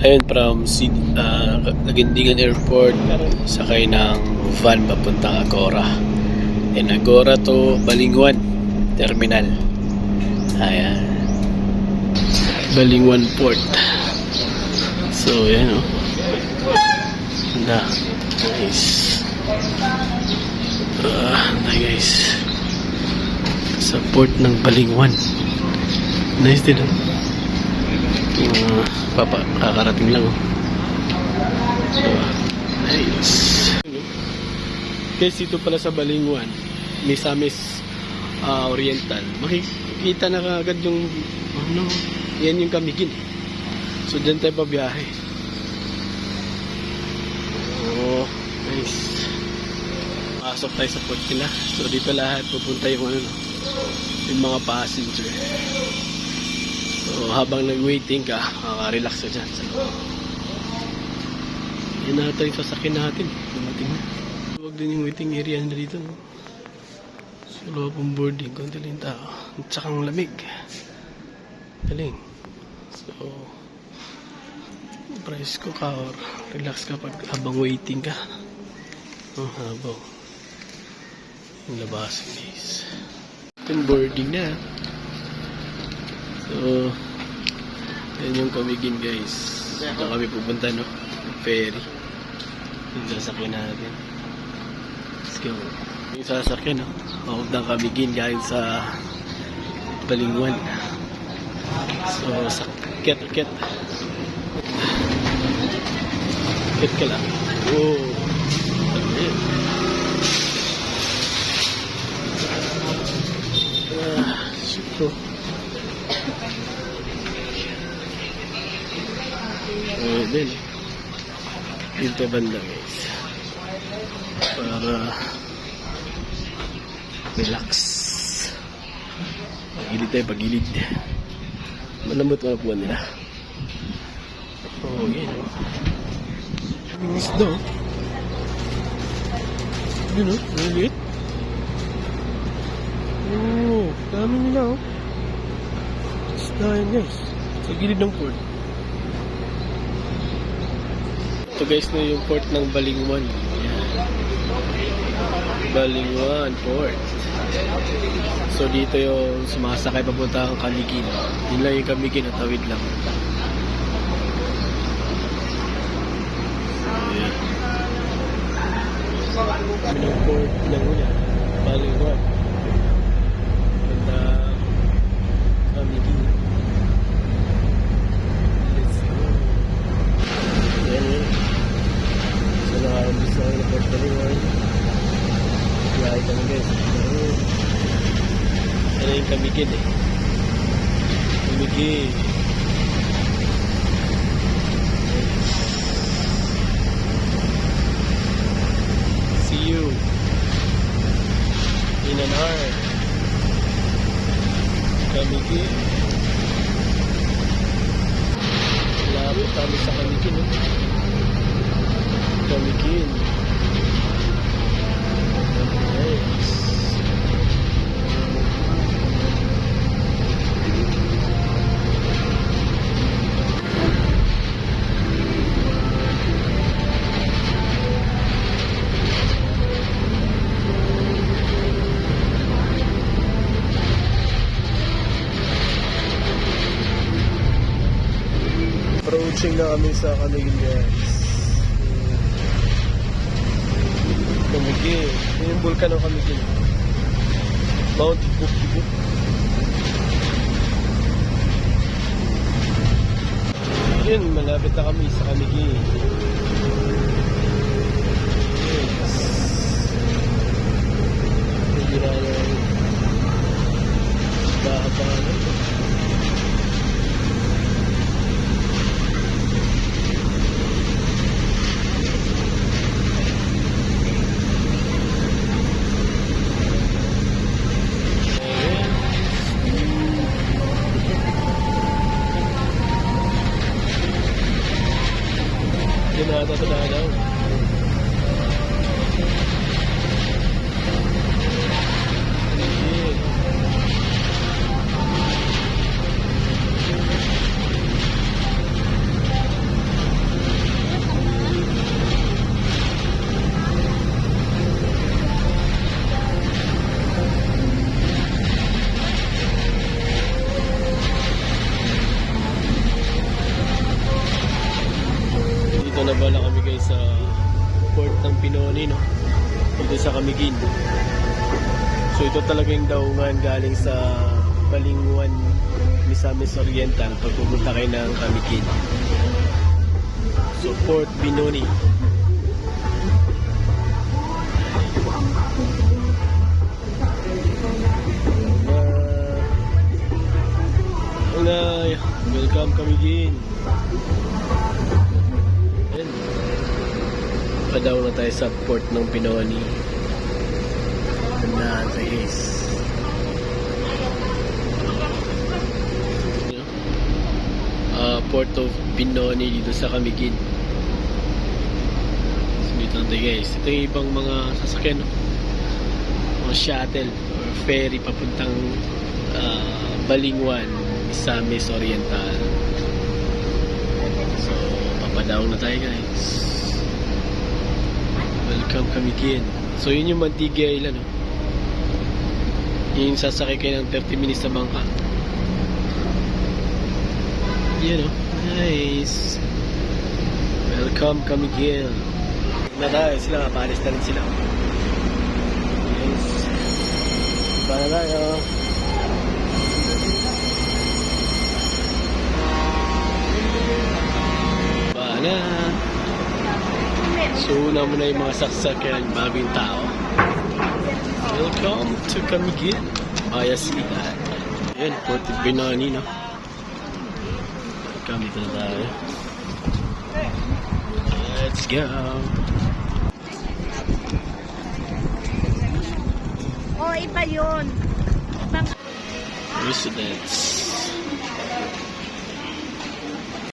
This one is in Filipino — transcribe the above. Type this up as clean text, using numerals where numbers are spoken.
Ayun, from Laguindingan Airport, sakay ng van papuntang Agora. And Agora to Balingwan Terminal. Ayan. Balingwan Port. So, yan o. Nice. Guys. Sa port ng Balingwan. Nice din o. Kakarating lang oh. Nice. Guys, dito pala sa Balingwan, Misamis Oriental, makikita na agad yung yan yung Camiguin. So dyan tayo pabiyahe. Oh, nice. Pasok tayo sa port nila. So dito lahat pupunta yung yung mga passenger. So, habang nag-waiting ka, makaka-relax ka dyan sa loob. Yan natin yung sasakyan natin. Dumating na. Huwag din yung waiting area na dito. No? So, loob ng boarding. Kunti lang tao. At saka ang lamig. Galing. So, price ko ka or relax ka pag habang waiting ka. Habang yung labasan guys. Ito yung boarding na. So, yan yung Camiguin guys. Ito kami pupunta no? Ferry. Yung sasakyan natin. Let's go. Yung sasakyan no? Huwag ng Camiguin galing sa Balingwan. So, sakit. Sakit ka lang. Oh. Super. Din dito banda guys para relax. Pagilid malambot mga puwan nila. Oh yan yung isda yun o, maliit. Oh, dami nila o. Isda yan guys sa gilid ng port. Ito guys na yung port ng Balingwan. Balingwan Port. So dito yung sumasakay papunta ang Camiguin. Yun lang yung Camiguin at tawid lang. Ayan. Kami ng port ng Balingwan. Punta Camiguin. Nakakabis na kayo na port Balingwan. Biyahe kami guys. Ano yung Camiguin Camiguin. See you in an hour. Camiguin. Lapit kami sa Camiguin Camiguin. Nice. Approaching na kami sa Camiguin guys. Camiguin. Ito yung bulkan ng Camiguin. Mount Ibuk-Ibuk. Yun, malapit na kami sa Camiguin. Yes. Hindi na bahabahan. Daw. Dito na bala kami guys sa port ng Binoni, no? Dito sa Camiguin. So ito talaga yung daungan galing sa Balingwan, Misamis Oriental pag pupunta kayo ng Camiguin. So Port Binoni. Welcome Camiguin. Ayan. Padaw na tayo sa port ng Binoni. Tandaan tayo guys. Port of Binoni dito sa Camiguin. So dito na tayo guys. Ito yung ibang mga sasakyan, no? Mga shuttle or ferry papuntang Balingwan, Misamis Oriental. So papadaw na tayo guys. Welcome Camiguin. So yun yung Mantigua Island, no? Yung sasakay kayo ng 30 minutes sa bangka. Yan, no? Nice. Welcome Camiguin. Na tayo sila, kapalis na rin sila. Yes. Para tayo. Bala. So una muna yung mga sasakyan bago yung tao. Welcome to Camiguin. Ayas sila. Ayan, Port of Binoni, no? Welcome, dito na tayo. Let's go. Oh, iba yun. Residents.